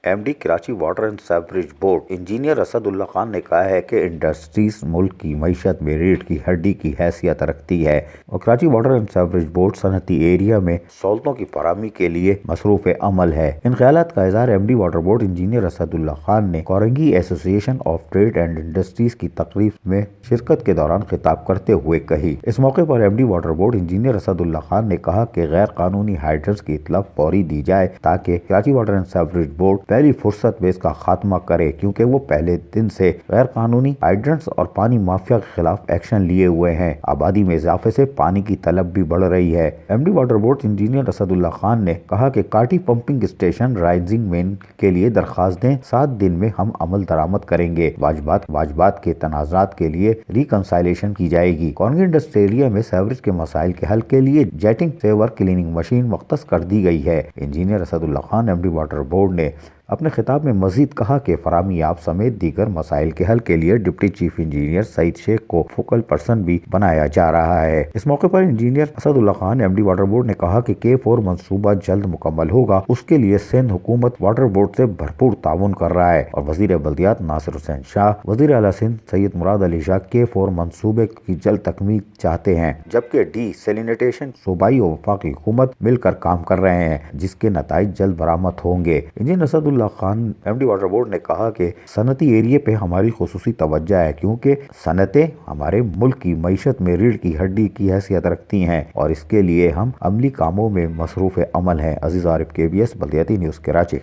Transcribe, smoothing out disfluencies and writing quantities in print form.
M D Karachi water and sewerage board engineer Asad Ullah Khan نے کہا ہے کہ انڈسٹریز ملک کی معیشت میں ریڑھ کی ہڈی کی حیثیت رکھتی ہے اور Karachi water and sewerage board صنعتی ایریا میں سہولتوں کی فراہمی کے لیے مصروف عمل ہے۔ ان خیالات کا اظہار M D water board engineer Asad Ullah Khan نے کورنگی ایسوسی ایشن آف ٹریڈ اینڈ انڈسٹریز کی تقریب میں شرکت کے دوران خطاب کرتے ہوئے کہی۔ اس موقع پر M D water board engineer Asad Ullah Khan نے کہا کہ غیر قانونی ہائیڈرنٹس کی اطلاق فوری دی جائے تاکہ Karachi water and sewerage board پہلی فرصت میں اس کا خاتمہ کرے، کیونکہ وہ پہلے دن سے غیر قانونی ہائیڈرنٹس اور پانی مافیا کے خلاف ایکشن لیے ہوئے ہیں۔ آبادی میں اضافے سے پانی کی طلب بھی بڑھ رہی ہے۔ M D water board engineer Asad Ullah Khan نے کہا کہ KATI pumping station rising main کے لیے درخواست دیں، 7 دن میں ہم عمل درآمد کریں گے۔ واجبات کے تنازعات کے لیے ریکنسائلیشن کی جائے گی۔ کورنگی انڈسٹری ایریا میں سیوریج کے مسائل کے حل کے لیے جیٹنگ سیور کلیننگ مشین مختص کر دی گئی ہے۔ Engineer Asad Ullah Khan M D water board نے اپنے خطاب میں مزید کہا کہ فراہمی یاب سمیت دیگر مسائل کے حل کے لیے ڈپٹی چیف انجینئر سعید شیخ کو فوکل پرسن بھی بنایا جا رہا ہے۔ اس موقع پر engineer Asad Ullah Khan M D water board نے کہا کہ K4 منصوبہ جلد مکمل ہوگا، اس کے لیے سندھ حکومت واٹر بورڈ سے بھرپور تعاون کر رہا ہے اور وزیر بلدیات ناصر حسین شاہ، وزیر اعلیٰ سندھ سید مراد علی شاہ K4 منصوبے کی جلد تکمیل چاہتے ہیں، جبکہ ڈی سیلینیٹیشن صوبائی اور وفاقی حکومت مل کر کام کر رہے ہیں، جس کے نتائج جلد برآمد ہوں گے۔ Engineer Asad Ullah Khan M D water board نے کہا کہ صنعتی ایریا پہ ہماری خصوصی توجہ ہے، کیونکہ صنعتیں ہمارے ملک کی معیشت میں ریڑھ کی ہڈی کی حیثیت رکھتی ہیں اور اس کے لیے ہم عملی کاموں میں مصروف عمل ہیں۔ عزیز عارف KBS بلدیاتی نیوز کراچی۔